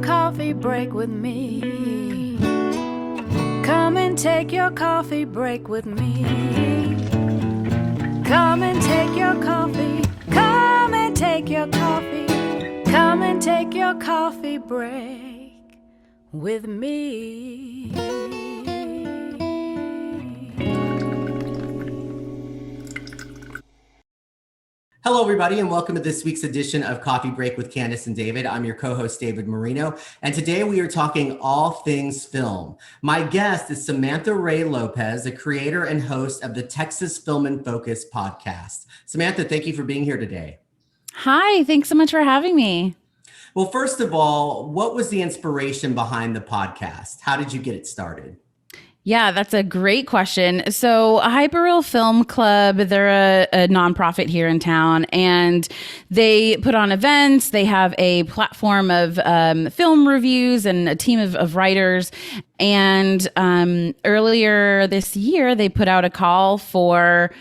coffee break with me. Come and take your coffee break with me. Come and take your coffee. Come and take your coffee. Come and take your coffee break with me. Hello, everybody, and welcome to this week's edition of Coffee Break with Candace and David. I'm your co-host, David Marino, and today we are talking all things film. My guest is Samantha Ray Lopez, a creator and host of the Texas Film in Focus podcast. Samantha, thank you for being here today. Hi, thanks so much for having me. Well, first of all, what was the inspiration behind the podcast? How did you get it started? Yeah, that's a great question. So Hyperreal Film Club, they're a nonprofit here in town, and they put on events. They have a platform of film reviews and a team of writers. And earlier this year, they put out a call for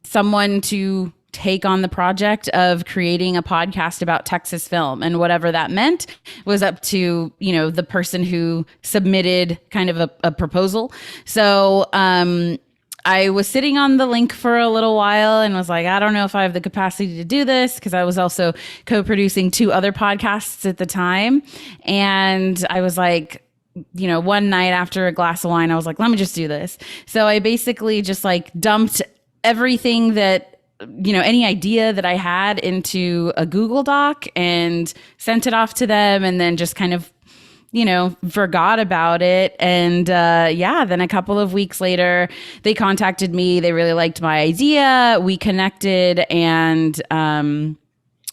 someone to take on the project of creating a podcast about Texas film, and whatever that meant was up to, the person who submitted kind of a proposal. So I was sitting on the link for a little while and was like, I don't know if I have the capacity to do this, because I was also co-producing 2 other podcasts at the time. And I was like, one night after a glass of wine, I was like, let me just do this. So I basically just dumped everything that, any idea that I had into a Google Doc and sent it off to them, and then just kind of, forgot about it. And then a couple of weeks later, they contacted me. They really liked my idea. We connected, and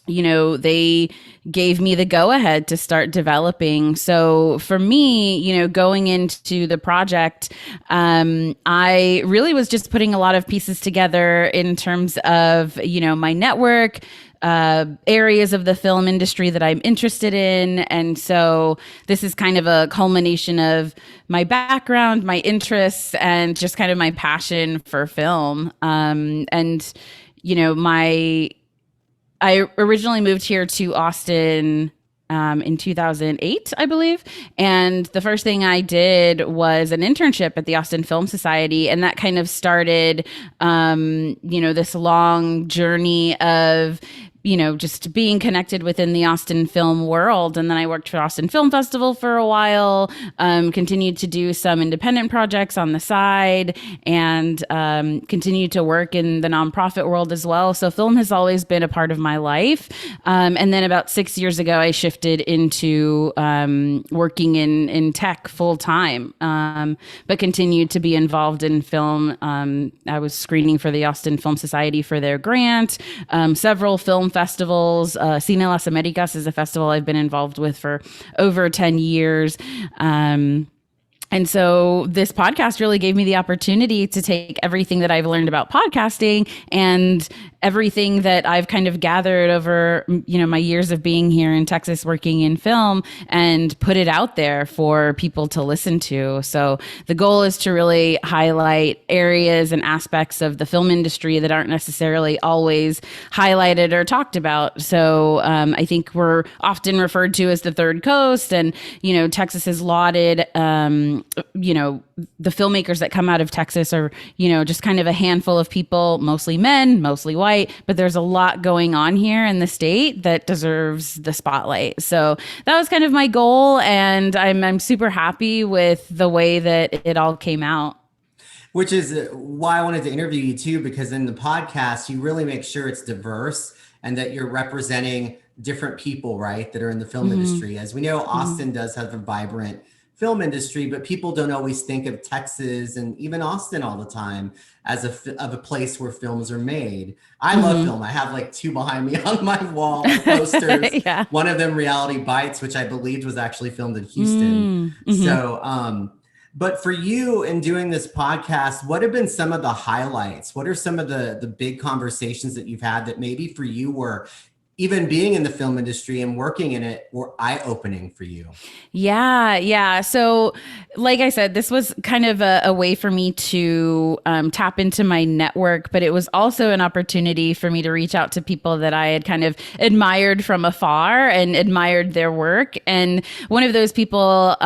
they gave me the go ahead to start developing. So for me, going into the project, I really was just putting a lot of pieces together in terms of, my network, areas of the film industry that I'm interested in. And so this is kind of a culmination of my background, my interests, and just kind of my passion for film. I originally moved here to Austin in 2008, I believe. And the first thing I did was an internship at the Austin Film Society. And that kind of started, this long journey of, just being connected within the Austin film world. And then I worked for Austin Film Festival for a while, continued to do some independent projects on the side, and continued to work in the nonprofit world as well. So film has always been a part of my life. And then about 6 years ago, I shifted into working in tech full time, but continued to be involved in film. I was screening for the Austin Film Society for their grant, several film festivals. Cine Las Americas is a festival I've been involved with for over 10 years. And so this podcast really gave me the opportunity to take everything that I've learned about podcasting and everything that I've kind of gathered over, my years of being here in Texas working in film, and put it out there for people to listen to. So the goal is to really highlight areas and aspects of the film industry that aren't necessarily always highlighted or talked about. So I think we're often referred to as the Third Coast, and, Texas is lauded, the filmmakers that come out of Texas are, just kind of a handful of people, mostly men, mostly white, but there's a lot going on here in the state that deserves the spotlight. So that was kind of my goal, and I'm super happy with the way that it all came out. Which is why I wanted to interview you too, because in the podcast, you really make sure it's diverse and that you're representing different people, right, that are in the film industry. As we know, Austin does have a vibrant film industry, but people don't always think of Texas and even Austin all the time as a place where films are made. I love film. I have 2 behind me on my wall posters. Yeah. One of them, Reality Bites, which I believed was actually filmed in Houston. So, but for you in doing this podcast, what have been some of the highlights? What are some of the big conversations that you've had that maybe for you were even being in the film industry and working in it were eye-opening for you? Yeah. So, like I said, this was kind of a way for me to tap into my network, but it was also an opportunity for me to reach out to people that I had kind of admired from afar and admired their work. And one of those people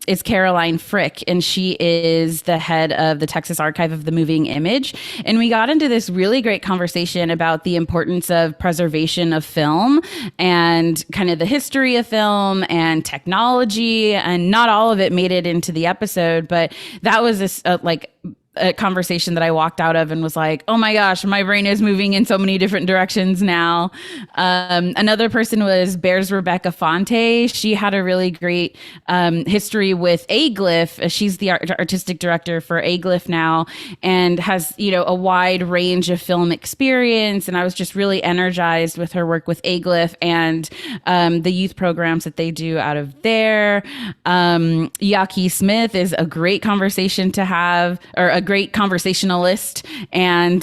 is Caroline Frick, and she is the head of the Texas Archive of the Moving Image. And we got into this really great conversation about the importance of preservation of film and kind of the history of film and technology. And not all of it made it into the episode, but that was a conversation that I walked out of and was like, oh my gosh, my brain is moving in so many different directions now. Another person was Bear's Rebecca Fonte. She had a really great history with A-Glyph. She's the artistic director for A-Glyph now and has, a wide range of film experience. And I was just really energized with her work with A-Glyph and the youth programs that they do out of there. Yaki Smith is a great conversation to have, or a great conversationalist. And,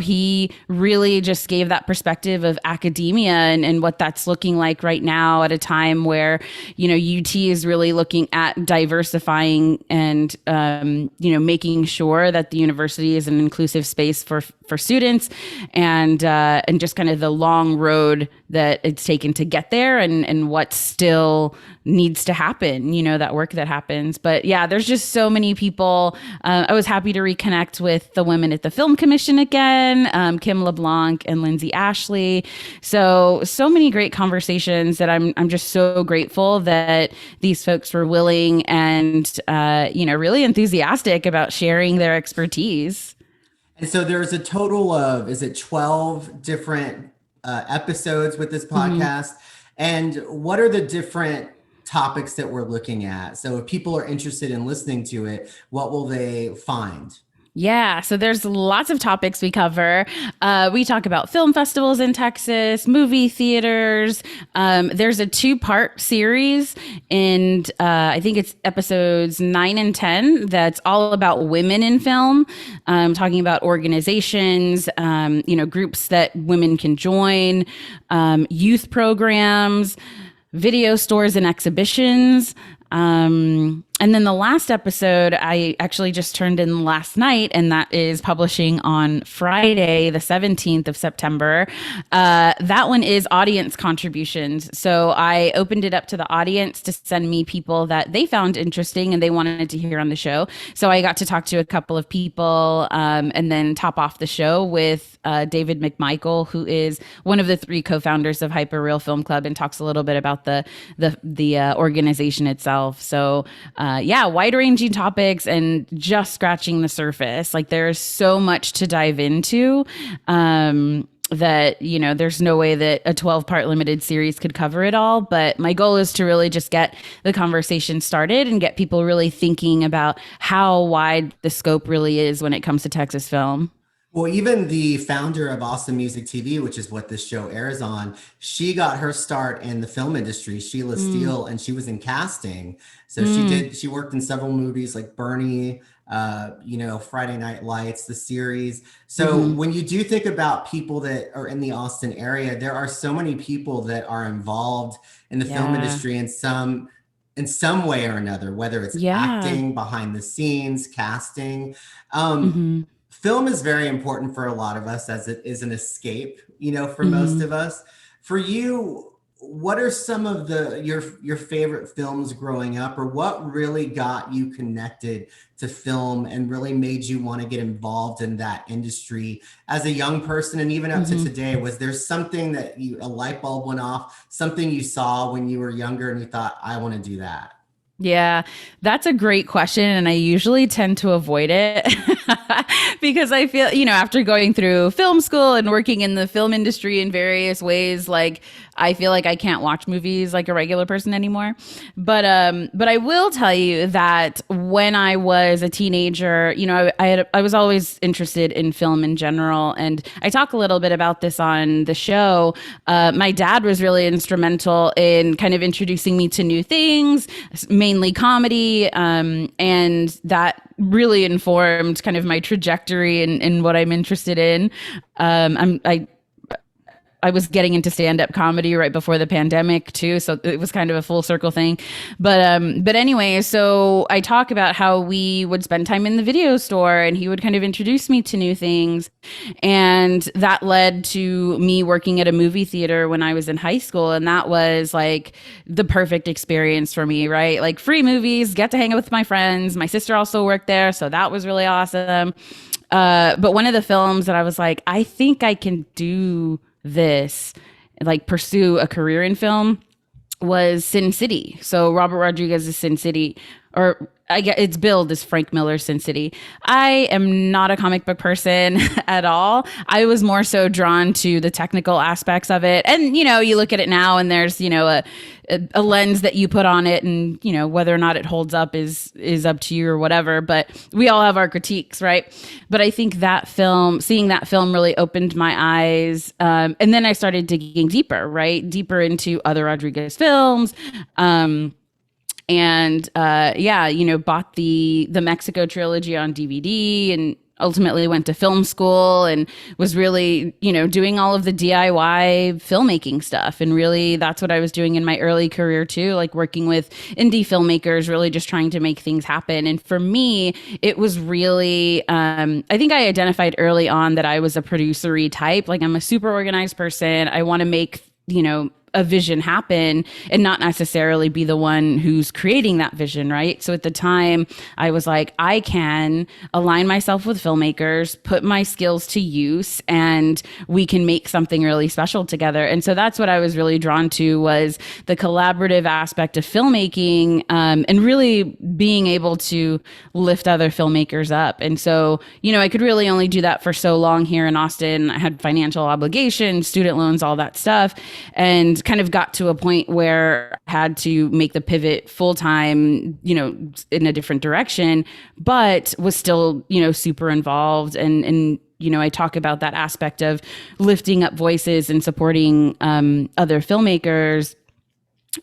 he really just gave that perspective of academia and what that's looking like right now at a time where, UT is really looking at diversifying and, making sure that the university is an inclusive space for students and just kind of the long road that it's taken to get there and what still needs to happen, that work that happens. But yeah, there's just so many people. I was happy to reconnect with the women at the Film Commission again, Kim LeBlanc and Lindsay Ashley. So many great conversations that I'm just so grateful that these folks were willing and, really enthusiastic about sharing their expertise. And so there's a total of, is it 12 different episodes with this podcast? And what are the different topics that we're looking at? So if people are interested in listening to it, what will they find? Yeah, so there's lots of topics we cover. We talk about film festivals in Texas, movie theaters. There's a 2-part series, and I think it's episodes 9 and 10 that's all about women in film, talking about organizations, groups that women can join, youth programs, video stores and exhibitions. And then the last episode I actually just turned in last night, and that is publishing on Friday, the 17th of September. That one is audience contributions. So I opened it up to the audience to send me people that they found interesting and they wanted to hear on the show. So I got to talk to a couple of people, and then top off the show with David McMichael, who is one of the 3 co-founders of Hyperreal Film Club, and talks a little bit about the organization itself. So wide-ranging topics and just scratching the surface. Like there's so much to dive into that, there's no way that a 12-part limited series could cover it all. But my goal is to really just get the conversation started and get people really thinking about how wide the scope really is when it comes to Texas film. Well, even the founder of Awesome Music TV, which is what this show airs on, she got her start in the film industry, Sheila Steele, and she was in casting. So she worked in several movies like Bernie, Friday Night Lights, the series. So when you do think about people that are in the Austin area, there are so many people that are involved in the film industry in some way or another, whether it's acting, behind the scenes, casting. Film is very important for a lot of us as it is an escape, for most of us. For you, what are some of your favorite films growing up, or what really got you connected to film and really made you want to get involved in that industry as a young person and even up to today? Was there something that a light bulb went off, something you saw when you were younger and you thought, I want to do that? Yeah, that's a great question. And I usually tend to avoid it because I feel, after going through film school and working in the film industry in various ways, like I feel like I can't watch movies like a regular person anymore. But I will tell you that when I was a teenager, I was always interested in film in general. And I talk a little bit about this on the show. My dad was really instrumental in kind of introducing me to new things, mainly comedy, and that really informed kind of my trajectory and what I'm interested in. I was getting into stand-up comedy right before the pandemic too, so it was kind of a full circle thing. But anyway, so I talk about how we would spend time in the video store, and he would kind of introduce me to new things, and that led to me working at a movie theater when I was in high school, and that was like the perfect experience for me, right? Like free movies, get to hang out with my friends. My sister also worked there, so that was really awesome. But one of the films that I was like, I think I can do this, like pursue a career in film, was Sin City. So Robert Rodriguez's Sin City, or I get it's billed as Frank Miller's Sin City. I am not a comic book person at all. I was more so drawn to the technical aspects of it. And, you know, you look at it now and there's, you know, a lens that you put on it, and, you know, whether or not it holds up is up to you or whatever. But we all have our critiques, right? But I think that film, seeing that film really opened my eyes. And then I started digging deeper, right? Deeper into other Rodriguez films. Yeah, you know, bought the Mexico trilogy on DVD, and ultimately went to film school and was really, you know, doing all of the DIY filmmaking stuff. And really that's what I was doing in my early career too, like working with indie filmmakers, really just trying to make things happen. And for me, it was really, I think I identified early on that I was a producer-y type. Like I'm a super organized person. I want to make, you know, a vision happen and not necessarily be the one who's creating that vision, right? So at the time, I was like, I can align myself with filmmakers, put my skills to use, and we can make something really special together. And so that's what I was really drawn to, was the collaborative aspect of filmmaking, and really being able to lift other filmmakers up. And so, you know, I could really only do that for so long here in Austin. I had financial obligations, student loans, all that stuff. And kind of got to a point where I had to make the pivot full time, you know, in a different direction, but was still, you know, super involved. And you know, I talk about that aspect of lifting up voices and supporting other filmmakers.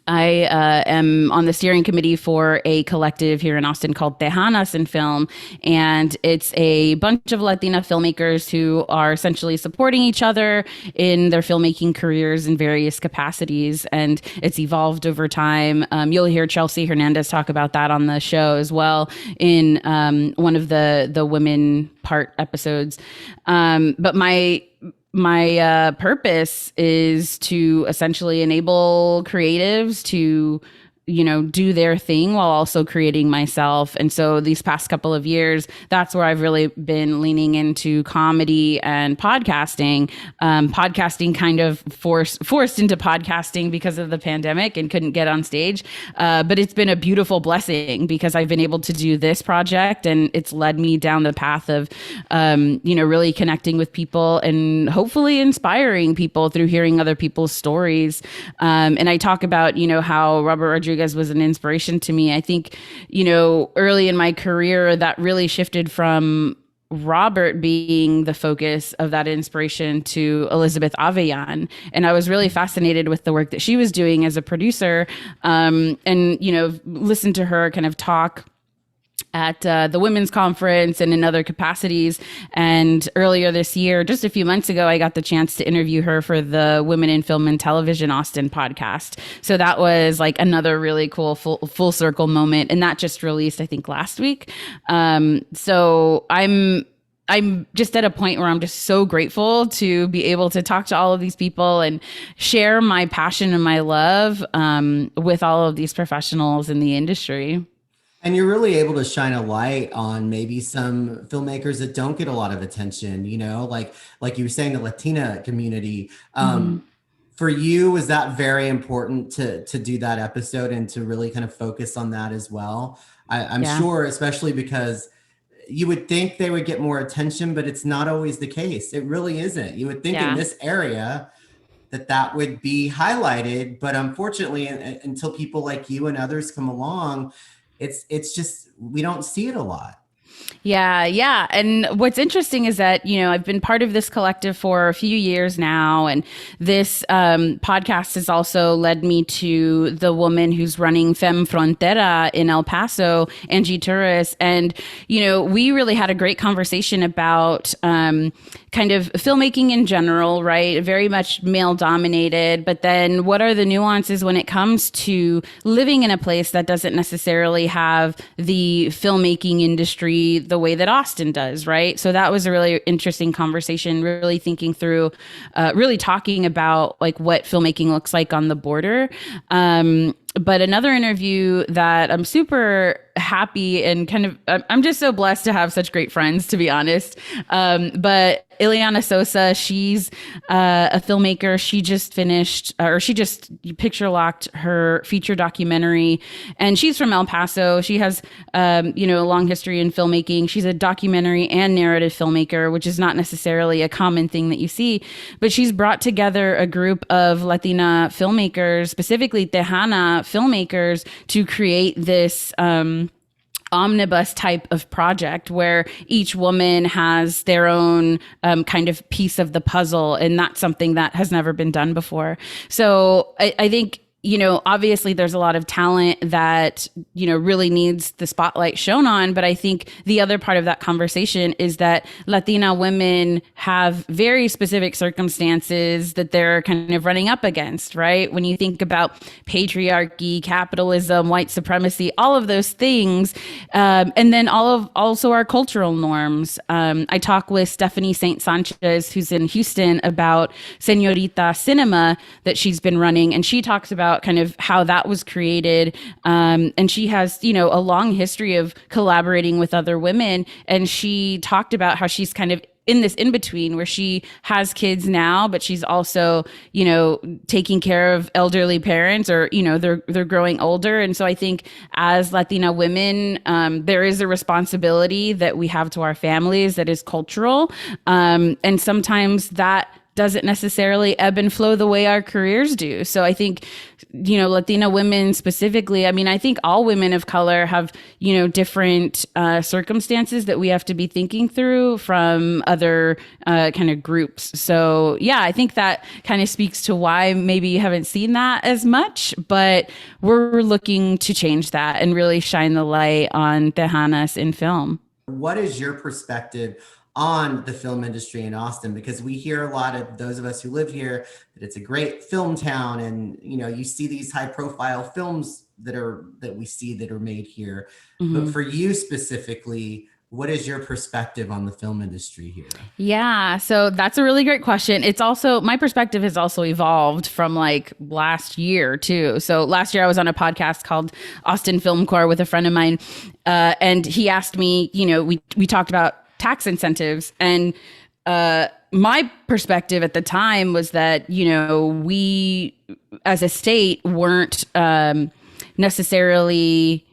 I am on the steering committee for a collective here in Austin called Tejanas in Film, and it's a bunch of Latina filmmakers who are essentially supporting each other in their filmmaking careers in various capacities, and it's evolved over time. You'll hear Chelsea Hernandez talk about that on the show as well in one of the women part episodes. But my purpose is to essentially enable creatives to, you know, do their thing while also creating myself. And so these past couple of years, that's where I've really been leaning into comedy and podcasting. Podcasting kind of forced into podcasting because of the pandemic and couldn't get on stage. But it's been a beautiful blessing because I've been able to do this project, and it's led me down the path of, you know, really connecting with people and hopefully inspiring people through hearing other people's stories. And I talk about, you know, how Robert Rodriguez was an inspiration to me. I think, you know, early in my career, that really shifted from Robert being the focus of that inspiration to Elizabeth Aveyan. And I was really fascinated with the work that she was doing as a producer, and, you know, listened to her kind of talk at the women's conference and in other capacities. And earlier this year, just a few months ago, I got the chance to interview her for the Women in Film and Television Austin podcast. So that was like another really cool full circle moment. And that just released, I think, last week. So I'm just at a point where I'm just so grateful to be able to talk to all of these people and share my passion and my love with all of these professionals in the industry. And you're really able to shine a light on maybe some filmmakers that don't get a lot of attention, you know, like you were saying, the Latina community. For you, was that very important to do that episode and to really kind of focus on that as well? I'm sure, especially because you would think they would get more attention, but it's not always the case. It really isn't. You would think in this area that would be highlighted, but unfortunately, until people like you and others come along, it's just, we don't see it a lot. Yeah. And what's interesting is that, I've been part of this collective for a few years now. And this podcast has also led me to the woman who's running Fem Frontera in El Paso, Angie Turris. And, we really had a great conversation about kind of filmmaking in general, right? Very much male dominated. But then what are the nuances when it comes to living in a place that doesn't necessarily have the filmmaking industry the way that Austin does, right? So that was a really interesting conversation, really thinking through, really talking about like what filmmaking looks like on the border. But another interview that I'm super happy and I'm just so blessed to have such great friends, to be honest. But Ileana Sosa, she's a filmmaker. She just finished, or she just picture locked her feature documentary, and she's from El Paso. She has, a long history in filmmaking. She's a documentary and narrative filmmaker, which is not necessarily a common thing that you see, but she's brought together a group of Latina filmmakers, specifically Tejana filmmakers, to create this, omnibus type of project where each woman has their own kind of piece of the puzzle. And that's something that has never been done before. So I think, obviously there's a lot of talent that, really needs the spotlight shown on. But I think the other part of that conversation is that Latina women have very specific circumstances that they're kind of running up against, right? When you think about patriarchy, capitalism, white supremacy, all of those things, and then also our cultural norms. I talk with Stephanie St. Sanchez, who's in Houston, about Señorita Cinema that she's been running, and she talks about kind of how that was created. And she has, a long history of collaborating with other women. And she talked about how she's kind of in this in between where she has kids now, but she's also, taking care of elderly parents, or, they're growing older. And so I think as Latina women, there is a responsibility that we have to our families that is cultural. And sometimes that doesn't necessarily ebb and flow the way our careers do. So I think, Latina women specifically, I think all women of color have, different circumstances that we have to be thinking through from other kind of groups. So yeah, I think that kind of speaks to why maybe you haven't seen that as much, but we're looking to change that and really shine the light on Tejanas in film. What is your perspective on the film industry in Austin? Because we hear a lot of those of us who live here that it's a great film town, and you see these high profile films that we see that are made here. Mm-hmm. But for you specifically, what is your perspective on the film industry here? Yeah, so that's a really great question. It's also, my perspective has also evolved from like last year too. So last year I was on a podcast called Austin Film Corps with a friend of mine, and he asked me, we talked about tax incentives, and my perspective at the time was that we as a state weren't necessarily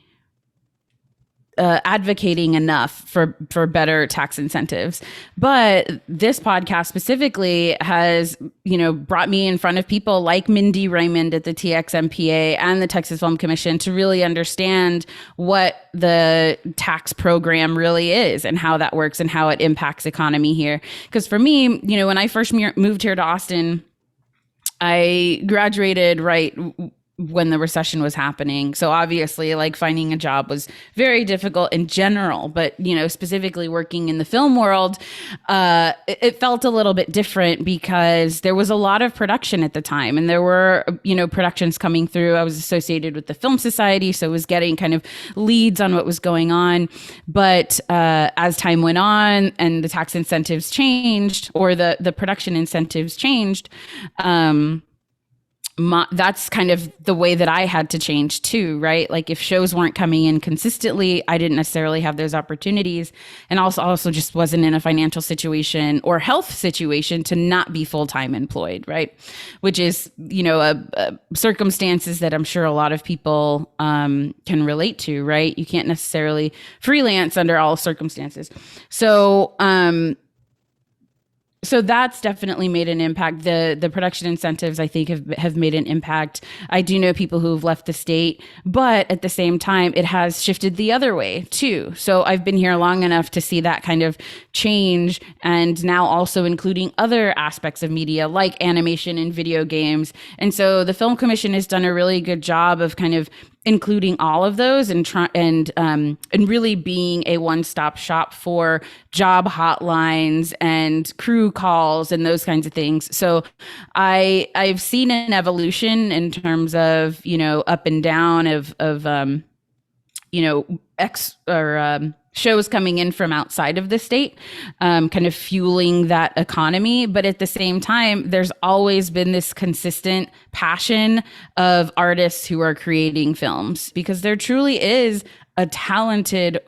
advocating enough for better tax incentives. But this podcast specifically has, brought me in front of people like Mindy Raymond at the TXMPA and the Texas Film Commission to really understand what the tax program really is and how that works and how it impacts economy here. Because for me, when I first moved here to Austin, I graduated right when the recession was happening. So obviously like finding a job was very difficult in general, but specifically working in the film world, it felt a little bit different because there was a lot of production at the time, and there were, productions coming through. I was associated with the Film Society, so I was getting kind of leads on what was going on. But as time went on and the tax incentives changed, or the production incentives changed, that's kind of the way that I had to change too, right? Like if shows weren't coming in consistently, I didn't necessarily have those opportunities, and also just wasn't in a financial situation or health situation to not be full-time employed, right? Which is, circumstances that I'm sure a lot of people can relate to, right? You can't necessarily freelance under all circumstances. So so that's definitely made an impact. The production incentives, I think, have made an impact. I do know people who've left the state, but at the same time, it has shifted the other way too. So I've been here long enough to see that kind of change, and now also including other aspects of media like animation and video games. And so the Film Commission has done a really good job of kind of including all of those and really being a one-stop shop for job hotlines and crew calls and those kinds of things. So I've seen an evolution in terms of, you know, up and down of you know, shows coming in from outside of the state, kind of fueling that economy. But at the same time, there's always been this consistent passion of artists who are creating films, because there truly is a talented,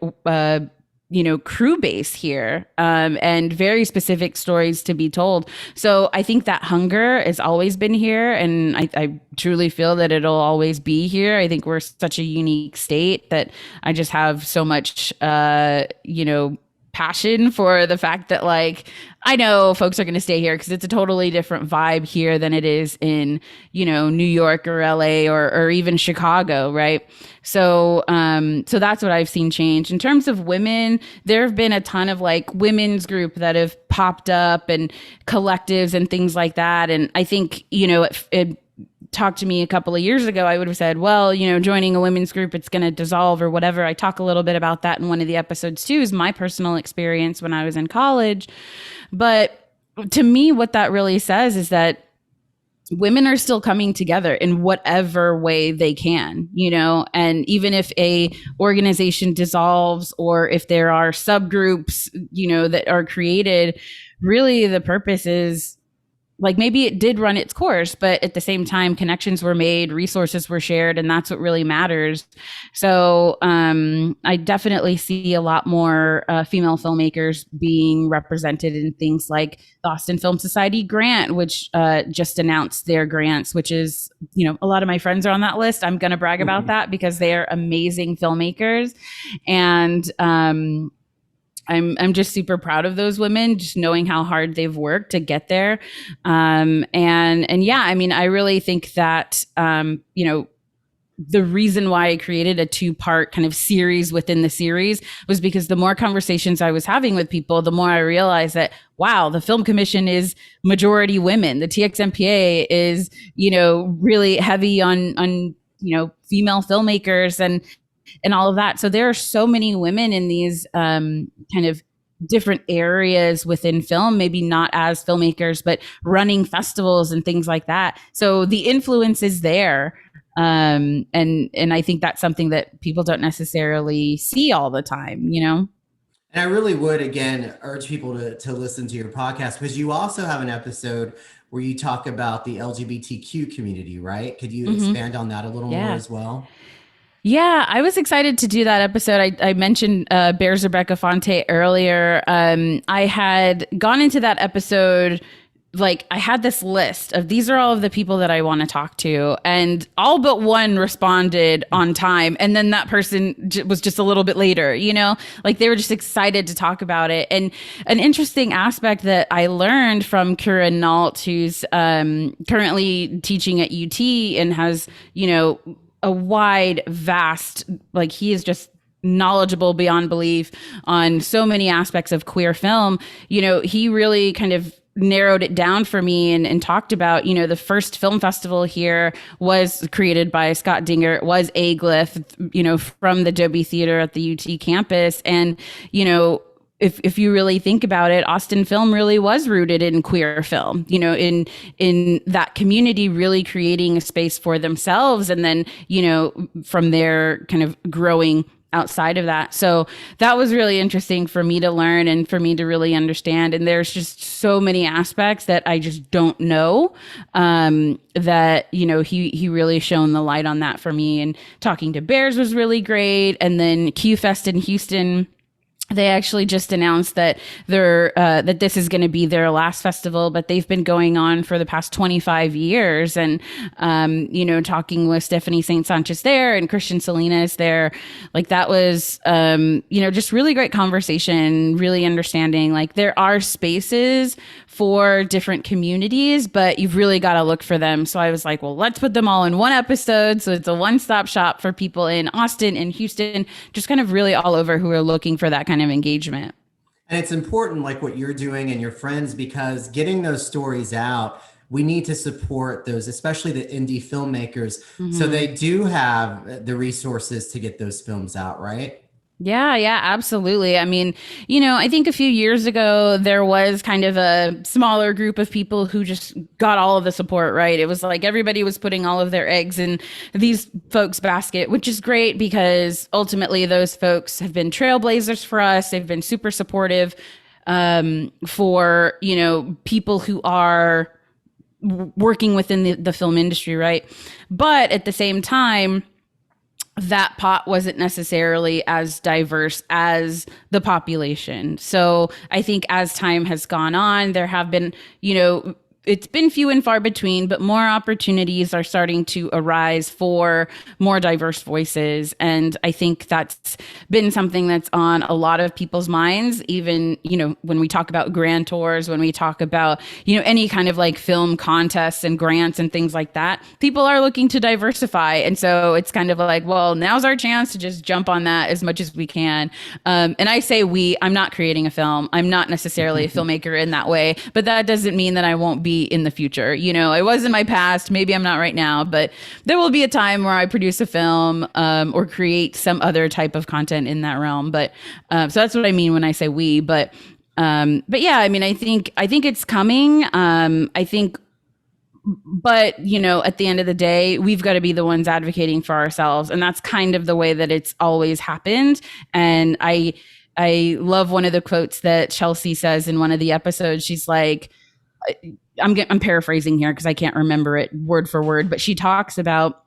you know, crew base here, and very specific stories to be told. So I think that hunger has always been here, and I truly feel that it'll always be here. I think we're such a unique state that I just have so much, you know, passion for the fact that, like, I know folks are going to stay here because it's a totally different vibe here than it is in, you know, New York or LA or even Chicago, right? So so that's what I've seen change. In terms of women, there have been a ton of like women's group that have popped up and collectives and things like that. And I think, you know, it talked to me a couple of years ago, I would have said, well, you know, joining a women's group, it's going to dissolve or whatever. I talk a little bit about that in one of the episodes too, is my personal experience when I was in college. But to me, what that really says is that women are still coming together in whatever way they can, you know, and even if a organization dissolves or if there are subgroups, you know, that are created, really the purpose is, like, maybe it did run its course, but at the same time, connections were made, resources were shared, and that's what really matters. So I definitely see a lot more female filmmakers being represented in things like the Austin Film Society grant, which just announced their grants, which is, you know, a lot of my friends are on that list. I'm going to brag about that because they are amazing filmmakers. And I'm just super proud of those women, just knowing how hard they've worked to get there. And yeah, I mean, I really think that, you know, the reason why I created a 2-part kind of series within the series was because the more conversations I was having with people, the more I realized that, wow, the Film Commission is majority women. The TXMPA is, you know, really heavy on, you know, female filmmakers and all of that. So there are so many women in these kind of different areas within film, maybe not as filmmakers, but running festivals and things like that. So the influence is there. And I think that's something that people don't necessarily see all the time, you know? And I really would, again, urge people to listen to your podcast, because you also have an episode where you talk about the LGBTQ community, right? Could you expand on that a little more as well? Yeah, I was excited to do that episode. I mentioned Bears Rebecca Fonte earlier. I had gone into that episode, like, I had this list of these are all of the people that I want to talk to, and all but one responded on time. And then that person was just a little bit later, you know, like they were just excited to talk about it. And an interesting aspect that I learned from Kira Nault, who's currently teaching at UT and has, you know, a wide, vast, like, he is just knowledgeable beyond belief on so many aspects of queer film. You know, he really kind of narrowed it down for me and talked about, you know, the first film festival here was created by Scott Dinger. It was A-Glyph, you know, from the Dobie Theater at the UT campus. And, you know, if you really think about it, Austin Film really was rooted in queer film, you know, in that community really creating a space for themselves. And then, you know, from there kind of growing outside of that. So that was really interesting for me to learn and for me to really understand. And there's just so many aspects that I just don't know, that, you know, he really shone the light on that for me. And talking to Bears was really great. And then Q Fest in Houston they actually just announced that that this is going to be their last festival, but they've been going on for the past 25 years. And, talking with Stephanie St. Sanchez there and Christian Salinas there, like that was, just really great conversation, really understanding like there are spaces for different communities, but you've really got to look for them. So I was like, well, let's put them all in one episode. So it's a one-stop shop for people in Austin and Houston, just kind of really all over who are looking for that kind of engagement. And it's important, like what you're doing and your friends, because getting those stories out, we need to support those, especially the indie filmmakers. So they do have the resources to get those films out, right? Yeah, absolutely. I mean, I think a few years ago, there was kind of a smaller group of people who just got all of the support, right? It was like everybody was putting all of their eggs in these folks' basket, which is great because ultimately those folks have been trailblazers for us. They've been super supportive for, people who are working within the film industry, right? But at the same time, that pot wasn't necessarily as diverse as the population. So I think as time has gone on, there have been, it's been few and far between, but more opportunities are starting to arise for more diverse voices. And I think that's been something that's on a lot of people's minds, even, when we talk about grand tours, when we talk about, any kind of like film contests and grants and things like that, people are looking to diversify. And so it's kind of like, well, now's our chance to just jump on that as much as we can. And I say I'm not creating a film. I'm not necessarily a filmmaker in that way, but that doesn't mean that I won't be in the future. I was in my past, maybe I'm not right now, but there will be a time where I produce a film or create some other type of content in that realm. But so that's what I mean when I say we, but yeah, I mean, I think it's coming. But at the end of the day, we've got to be the ones advocating for ourselves. And that's kind of the way that it's always happened. And I love one of the quotes that Chelsea says in one of the episodes. She's like, I'm paraphrasing here because I can't remember it word for word, but she talks about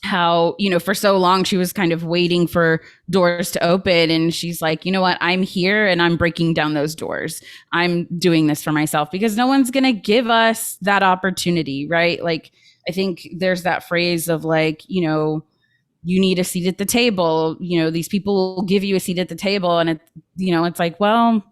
how, for so long she was kind of waiting for doors to open. And she's like, you know what, I'm here and I'm breaking down those doors. I'm doing this for myself because no one's going to give us that opportunity, right? Like, I think there's that phrase of like, you need a seat at the table. These people will give you a seat at the table. And it's like, well,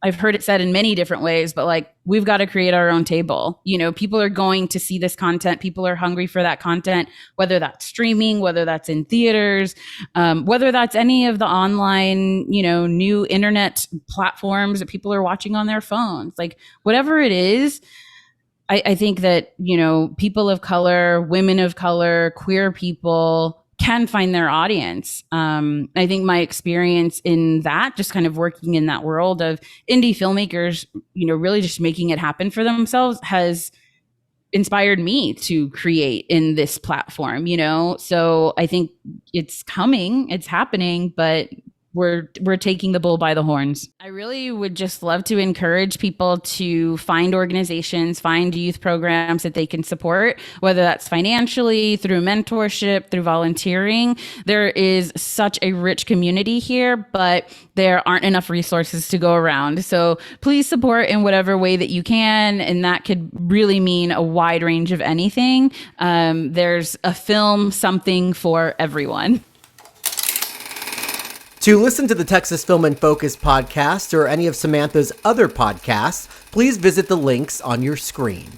I've heard it said in many different ways, but like, we've got to create our own table. People are going to see this content. People are hungry for that content, whether that's streaming, whether that's in theaters, whether that's any of the online, new internet platforms that people are watching on their phones, like whatever it is. I think that, people of color, women of color, queer people can find their audience. I think my experience in that, just kind of working in that world of indie filmmakers, really just making it happen for themselves has inspired me to create in this platform, So I think it's coming, it's happening, but we're taking the bull by the horns. I really would just love to encourage people to find organizations, find youth programs that they can support, whether that's financially, through mentorship, through volunteering. There is such a rich community here, but there aren't enough resources to go around. So please support in whatever way that you can. And that could really mean a wide range of anything. There's a film, something for everyone. To listen to the Texas Film in Focus podcast or any of Samantha's other podcasts, please visit the links on your screen.